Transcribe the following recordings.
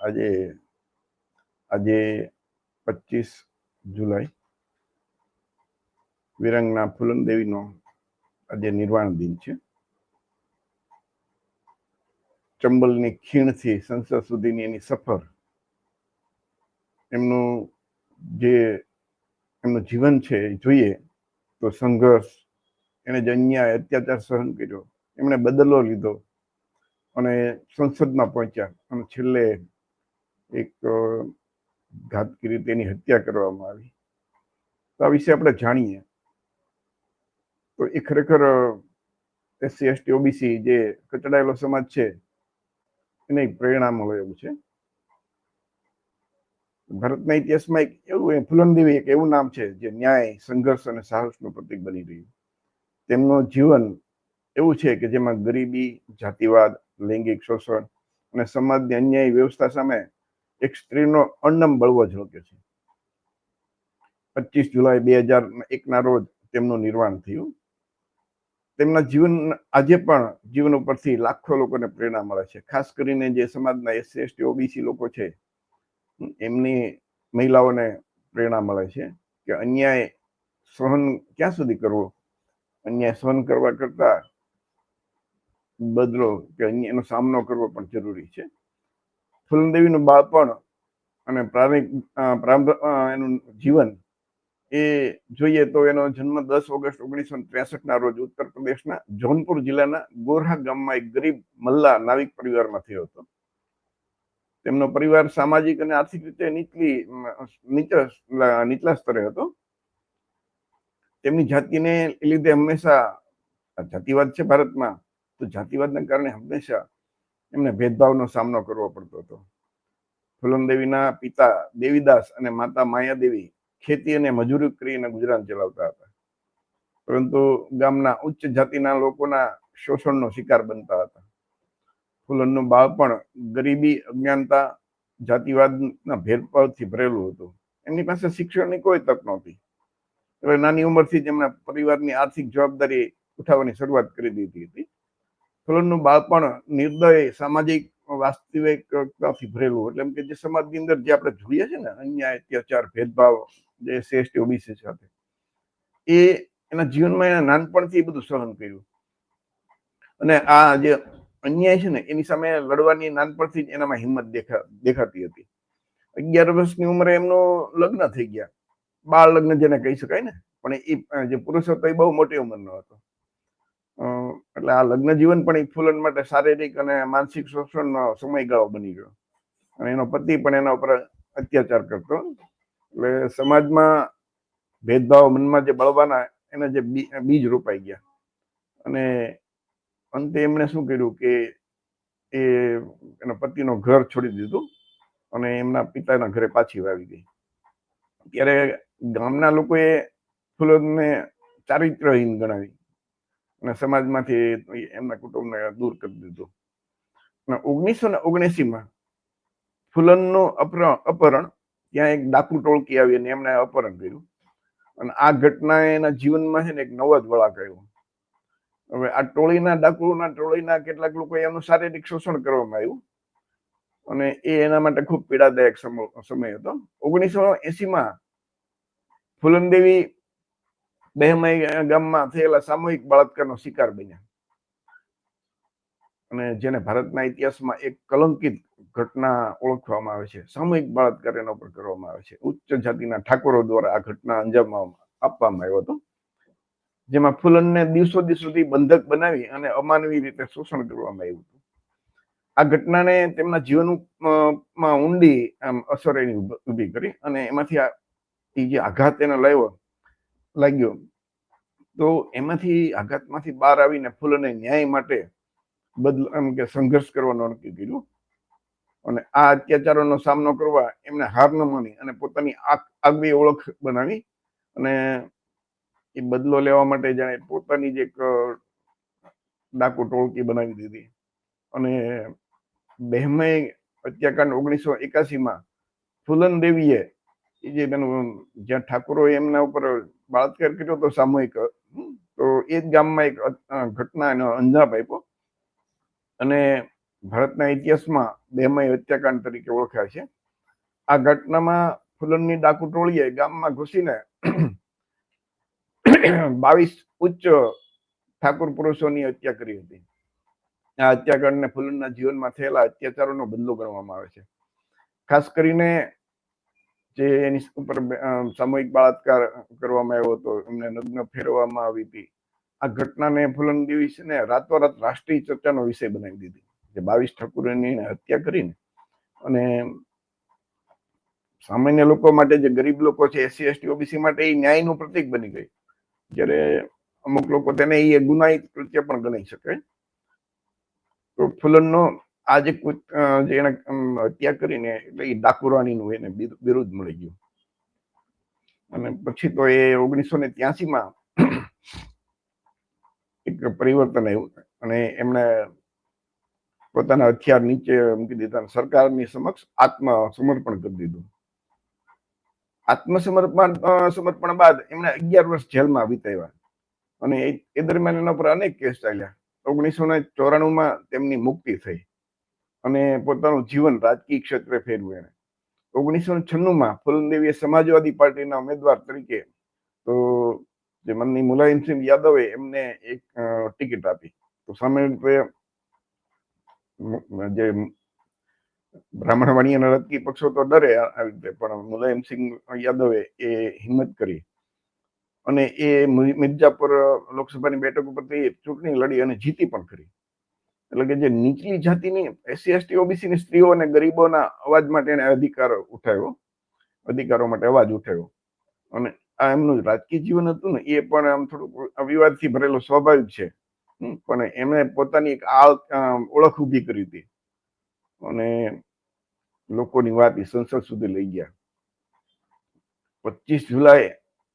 આજે આજે 25 જુલાઈ વિરંગના ફૂલનદેવીનો આજે નિર્વાણ દિન છે. ચંબલની ખીણથી સંસદ સુધીની એની સફર, એમનું જીવન છે જોઈએ તો સંઘર્ષ, એને જે અન્યાય અત્યાચાર સહન કર્યો, એમણે બદલો લીધો અને સંસદમાં પહોંચ્યા અને છેલ્લે એક ઘાતકી રીતે એની હત્યા કરવામાં આવી. તો આ વિશે આપણે જાણીએ તો એ ખરેખર SC ST OBC જે કચડાયેલો સમાજ છે એને પ્રેરણા મળે એવું છે. ભારતના ઇતિહાસમાં એક એવું ફૂલનદેવી એક એવું નામ છે જે ન્યાય, સંઘર્ષ અને સાહસનું પ્રતીક બની રહ્યું. તેમનું જીવન એવું છે કે જેમાં ગરીબી, જાતિવાદ, લૈંગિક શોષણ અને સમાજની અન્યાયી વ્યવસ્થા સામે એક સ્ત્રીનો અણનમ બળવો ઝળકે છે. 25 જુલાઈ 2001 રોજ તેમનું નિર્વાણ થયું. તેમના જીવન આજે પણ જીવન ઉપરથી લાખો લોકોને પ્રેરણા મળે છે. ખાસ કરીને જે સમાજના SC ST OBC લોકો છે એમની મહિલાઓને પ્રેરણા મળે છે કે અન્યાય સહન ક્યાં સુધી કરવો, અન્યાય સહન કરવા કરતા બદલો કે એનો સામનો કરવો પણ જરૂરી છે. ફૂલનદેવીનું બાળપણ અને એનું જીવન એ જોઈએ તો એનો જન્મ 10 ઓગસ્ટ 1963 રોજ ઉત્તર પ્રદેશના જૌનપુર જિલ્લાના ગોરહા ગામમાં એક ગરીબ મલ્લા નાવિક પરિવારમાં થયો હતો. તેમનો પરિવાર સામાજિક અને આર્થિક રીતે નીચલા સ્તરે હતો. તેમની જાતિને લીધે હંમેશા જાતિવાદ છે ભારતમાં, તો જાતિવાદના કારણે હંમેશા એમને ભેદભાવનો સામનો કરવો પડતો હતો. ફૂલનદેવીના પિતા દેવીદાસ અને માતા માયાદેવી ખેતી અને મજૂરી કરીને ગુજરાન ચલાવતા હતા, પરંતુ ગામના ઉચ્ચ જાતિના લોકોના શોષણનો શિકાર બનતા હતા. ફૂલનનું બાળપણ ગરીબી, અજ્ઞાનતા, જાતિવાદના ભેદભાવથી ભરેલું હતું. એમની પાસે શિક્ષણની કોઈ તક નહોતી. એટલે નાની ઉંમરથી જ એમના પરિવારની આર્થિક જવાબદારી ઉઠાવવાની શરૂઆત કરી દીધી હતી. ફૂલનનું બાળપણ નિર્દય, સામાજિક વાસ્તવિકતાથી ભરેલું, એટલે એમ કે જે સમાજની અંદર જે આપણે જોઈએ છે ને અન્યાય, અત્યાચાર, ભેદભાવ જે SC ST OBC સાથે, એ એના જીવનમાં એના નાનપણથી બધું સહન કર્યું. અને આ જે અન્યાય છે ને એની સામે લડવાની નાનપણથી જ એનામાં હિંમત દેખાતી હતી. 11 વર્ષની ઉંમરે એમનું લગ્ન થઈ ગયા. બાળ લગ્ન જેને કહી શકાય ને, પણ એ જે પુરુષ હતો એ બહુ મોટી ઉંમરનો હતો. એટલે આ લગ્ન જીવન પણ એક ફૂલન માટે શારીરિક અને માનસિક શોષણનો સમયગાળો બની ગયો. અને એનો પતિ પણ એના ઉપર અત્યાચાર કરતો. એટલે સમાજમાં ભેદભાવ મનમાં જે બળવાના એના જે બીજ રોપાઈ ગયા. અને અંતે એમણે શું કર્યું કે એ એના પતિનો ઘર છોડી દીધું અને એમના પિતાના ઘરે પાછી આવી ગઈ. ત્યારે ગામના લોકોએ ફૂલનને ચારિત્રહીન ગણાવી અને સમાજમાંથી એમના કુટુંબને દૂર કરી દીધું. અને 1979 ફૂલનનું અપહરણ, ત્યાં એક ડાકુ ટોળકી આવી અને એમણે અપહરણ કર્યું. અને આ ઘટના એના જીવનમાં છે ને એક નવો જ વળાંક આવ્યો. હવે આ ટોળીના કેટલાક લોકો એમનું શારીરિક શોષણ કરવામાં આવ્યું અને એ એના માટે ખૂબ પીડાદાયક સમય હતો. 1980 ફૂલનદેવી બહેમાઈ ગામમાં થયેલા સામૂહિક બળાત્કારનો શિકાર બન્યા અને જેને ભારતના ઇતિહાસમાં એક કલંકિત ઘટના ઓળખવામાં આવે છે. સામૂહિક બળાત્કાર એના ઉપર કરવામાં આવે છે. ઉચ્ચ જાતિના ઠાકોરો દ્વારા આ ઘટના અંજામ આપવામાં આવ્યો હતો, જેમાં ફૂલનને દિવસો સુધી બંધક બનાવી અને અમાનવી રીતે શોષણ કરવામાં આવ્યું હતું. આ ઘટનાને તેમના જીવનમાં ઊંડી અસર એની ઊભી કરી અને એમાંથી જે આઘાત એને લાગ્યો, તો એમાંથી આઘાતમાંથી બહાર આવીને ફૂલને ન્યાય માટે સંઘર્ષ કરવાનો નક્કી કર્યું. અને આ અત્યાચારોનો સામનો કરવા એમને હાર ન માની અને પોતાની આગવી ઓળખ બનાવી અને એ બદલો લેવા માટે જાણે પોતાની જ એક ડાકુ ટોળકી બનાવી દીધી. અને બહેમાઈ હત્યાકાંડ 1981 ફૂલનદેવીએ જે જ્યાં ઠાકોરોએ એમના ઉપર બળાત્કાર કર્યો હતો સામૂહિક, તો એ જ ગામમાં એક ઘટના એનો અંજામ આપ્યો અને ભારતના ઇતિહાસમાં બેમય હત્યાકાંડ તરીકે ઓળખાય છે. આ ઘટનામાં ફુલનની ડાકુ ટોળીએ ગામમાં ઘૂસીને 22 ઉચ્ચ ઠાકોર પુરુષોની હત્યા કરી હતી. આ હત્યાકાંડને ફુલનના જીવનમાં થયેલા અત્યાચારોનો બદલો ગણવામાં આવે છે. ખાસ કરીને જે એની ઉપર સામૂહિક બળાત્કાર કરવામાં આવ્યો હતો, એમને નગ્ન ફેરવવામાં આવી હતી. આ ઘટનાને ફુલન દેવીને રાતોરાત રાષ્ટ્રીય ચર્ચાનો વિષય બનાવી દીધી. જે 22 ઠાકોરોની હત્યા કરીને અને સામાન્ય લોકો માટે, જે ગરીબ લોકો છે, એસસી એસટી ઓબીસી માટે એ ન્યાયનું પ્રતીક બની ગઈ. જ્યારે અમુક લોકો તેને એ ગુનાહિત કૃત્ય પણ ગણી શકે. તો ફુલનનો આ જે એને હત્યા કરીને એટલે એ ડાકુરાણીનું એને બિરુદ મળી ગયું. અને પછી તો એ 1983માં એક પરિવર્તન આવ્યું અને એમણે પોતાના હથિયાર નીચે મૂકી દીધા, સરકારની સમક્ષ આત્મસમર્પણ કરી દીધું. આત્મસમર્પણ બાદ એમણે 11 વર્ષ જેલમાં વિતાવ્યા અને એ દરમિયાન એના પર અનેક કેસ ચાલ્યા. 1994માં તેમની મુક્તિ થઈ અને પોતાનું જીવન રાજકીય ક્ષેત્રે ફેરવ્યું એને. 1996માં ફુલન દેવીએ સમાજવાદી પાર્ટીના ઉમેદવાર તરીકે તો જે માનનીય મુલાયમસિંહ યાદવે એમને એક ટિકિટ આપી. તો સામે જે બ્રાહ્મણ વાણી અને રાજકીય પક્ષો તો ડરે આવી રીતે, પણ મુલાયમસિંહ યાદવે એ હિંમત કરી અને એ મિર્જાપુર લોકસભાની બેઠક ઉપરથી ચૂંટણી લડી અને જીતી પણ ખરી. એટલે કે જે નીચલી જાતિની એસસી એસટી ઓબીસીની સ્ત્રીઓ અને ગરીબોના અવાજ માટે એને અધિકારો માટે અવાજ ઉઠાવ્યો. અને આ એમનું રાજકીય જીવન હતું ને, એ પણ આમ થોડુંક વિવાદથી ભરેલું સ્વાભાવિક છે, પણ એમણે પોતાની એક ઓળખ ઊભી કરી હતી અને લોકોની વાત સંસદ સુધી લઈ ગયા. 25 જુલાઈ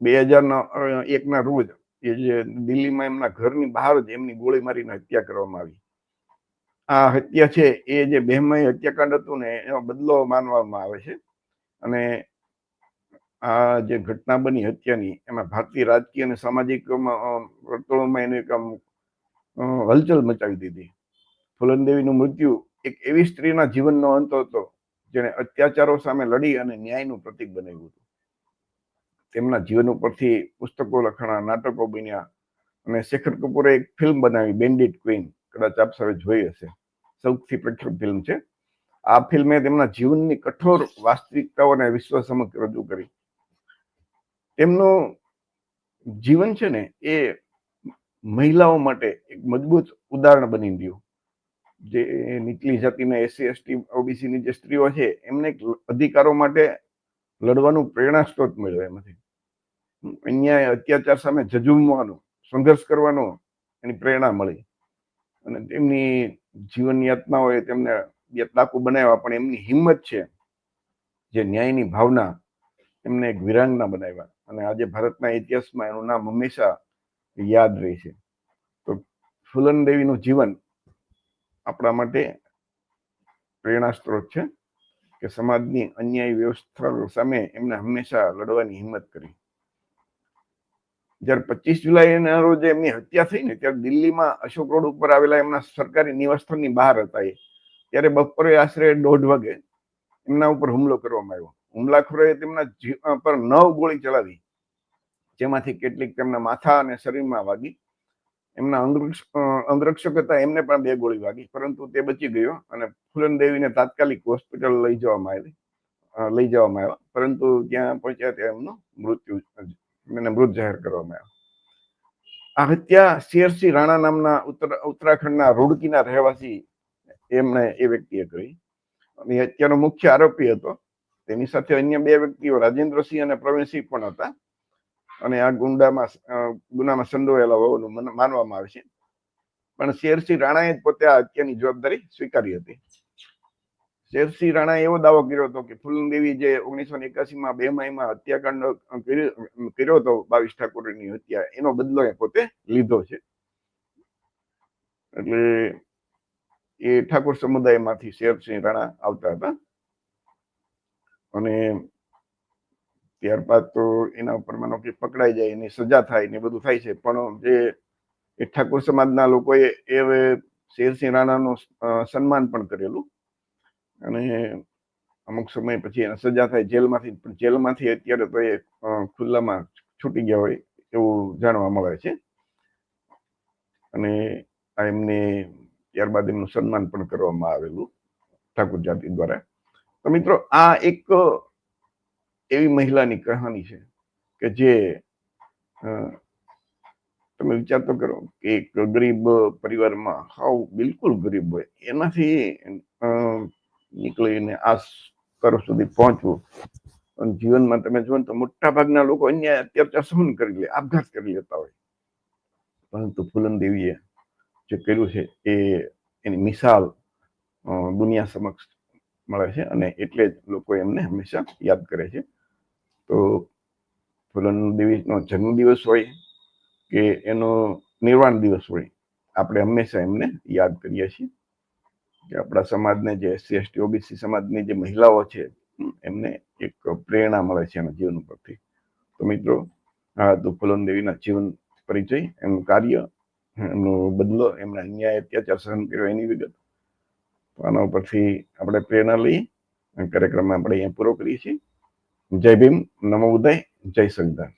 2001ના રોજ એ જે દિલ્હીમાં એમના ઘરની બહાર જ એમની ગોળી મારીને હત્યા કરવામાં આવી. આ હત્યા છે એ જે બેમય હત્યાકાંડ હતું ને, એનો બદલો માનવામાં આવે છે. અને આ જે ઘટના બની હત્યાની, એમાં ભારતીય રાજકીય અને સામાજિક વર્તુળોમાં એને એક હલચલ મચાવી દીધી. ફુલન દેવીનું મૃત્યુ એક એવી સ્ત્રીના જીવનનો અંત હતો જેણે અત્યાચારો સામે લડી અને ન્યાયનું પ્રતીક બનાવ્યું હતું. તેમના જીવન ઉપરથી પુસ્તકો લખાણા, નાટકો બન્યા અને શેખર કપૂરે એક ફિલ્મ બનાવી, બેન્ડિટ ક્વીન, કદાચ આપ સૌએ જોઈ હશે. સૌથી પ્રખ્યાત ફિલ્મ છે. આ ફિલ્મે તેમના જીવનની કઠોર વાસ્તવિકતાઓને વિશ્વ સમક્ષ રજૂ કરી. તેમનું જીવન છે ને, એ મહિલાઓ માટે એક મજબૂત ઉદાહરણ બની ગયું. જે નીચલી જાતિના એસસી એસટી ઓબીસીની જે સ્ત્રીઓ છે, એમને અધિકારો માટે લડવાનું પ્રેરણા સ્ત્રોત મળ્યો. એમાંથી અન્યાય અત્યાચાર સામે ઝઝૂમવાનું, સંઘર્ષ કરવાનો એની પ્રેરણા મળી. અને તેમની જીવન યાતનાઓએ તેમને ડાકુ બનાવ્યા, પણ એમની હિંમત છે, જે ન્યાયની ભાવના, એમને એક વીરાંગના બનાવ્યા. અને આજે ભારતના ઇતિહાસમાં એનું નામ હંમેશા યાદ રહે છે. તો ફુલન દેવીનું જીવન આપણા માટે પ્રેરણા સ્ત્રોત છે કે સમાજની અન્યાય વ્યવસ્થા સામે એમને હંમેશા લડવાની હિંમત કરી. જયારે 25 જુલાઈના રોજ એમની હત્યા થઈ ને, ત્યારે દિલ્હીમાં અશોક રોડ ઉપર આવેલા એમના સરકારી નિવાસસ્થાનની બહાર હતા એ. ત્યારે બપોરે આશરે 1:30 વાગે એમના ઉપર હુમલો કરવામાં આવ્યો. હુમલાખોરોએ તેમના પર 9 ગોળી ચલાવી, જેમાંથી કેટલીક તેમના માથા અને શરીરમાં વાગી. એમના અંગરક્ષક હતા, એમને પણ 2 ગોળી વાગી, પરંતુ તે બચી ગયો અને ફુલન દેવીને તાત્કાલિક હોસ્પિટલ લઈ જવામાં આવ્યા, પરંતુ ત્યાં પહોંચ્યા ત્યાં એમને મૃત જાહેર કરવામાં આવ્યા. આ હત્યા શેરસિંહ રાણા નામના ઉત્તરાખંડના રૂડકીના રહેવાસી એમણે એ વ્યક્તિએ કરી. અને હત્યાનો મુખ્ય આરોપી હતો. તેની સાથે અન્ય 2 વ્યક્તિઓ રાજેન્દ્રસિંહ અને પ્રવીણસિંહ પણ હતા અને આ ગુનામાં સંડોવાયેલા હોવાનું માનવામાં આવે છે. પણ શેરસિંહ રાણાએ પોતે આ હત્યાની જવાબદારી સ્વીકારી હતી. શેરસિંહ રાણાએ એવો દાવો કર્યો હતો કે ફુલન દેવી જે 1981માં બેમયમાં હત્યાકાંડ કર્યો હતો, 22 ઠાકોરની હત્યા, એનો બદલો એ પોતે લીધો છે. એટલે એ ઠાકોર સમુદાયમાંથી શેરસિંહ રાણા આવતા હતા અને ત્યારબાદ તો એના ઉપર માનો કે પકડાઈ જાય, એની સજા થાય ને બધું થાય છે. પણ જે ઠાકોર સમાજના લોકોએ એ શેરસિંહ રાણાનું સન્માન પણ કરેલું, અને અમુક સમય પછી એને સજા થાય જેલમાંથી અત્યારે તો એ ખુલ્લામાં છૂટી ગયા હોય એવું જાણવા મળે છે. અને આ એમને ત્યારબાદ એમનું સન્માન પણ કરવામાં આવેલું ઠાકોર જાતિ દ્વારા. તો મિત્રો, આ એક એવી મહિલાની કહાની છે કે જે તમે વિચાર તો કરો કે એક ગરીબ પરિવારમાં, હાવ બિલકુલ ગરીબ હોય, એનાથી નીકળીને આ સ્તર સુધી પહોંચવું. અને જીવનમાં તમે જુઓ તો મોટા ભાગના લોકો અન્ય અત્યાચાર સહન કરી લે, આપઘાત કરી લેતા હોય, પરંતુ ફૂલન દેવીએ જે કર્યું છે એ એની મિસાલ દુનિયા સમક્ષ મળે છે, અને એટલે જ લોકો એમને હંમેશા યાદ કરે છે. તો ફૂલન દેવીનો જન્મદિવસ હોય કે એનો નિર્વાણ દિવસ હોય, આપણે હંમેશા એમને યાદ કરીએ છીએ કે આપણા સમાજને, જે SC ST OBC સમાજની જે મહિલાઓ છે, એમને એક પ્રેરણા મળે છે એના જીવન ઉપરથી. તો મિત્રો, આ હતું ફૂલન દેવીના જીવન પરિચય, એમનું કાર્ય, એમનો બદલો, એમના અન્યાય અત્યાચાર સહન કર્યો એની વિગત. આના ઉપરથી આપણે પ્રેરણા લઈ કાર્યક્રમ આપણે અહીંયા પૂરો કરીએ છીએ. જય ભીમ, નમો બુદ્ધાય, જય સંવિધાન.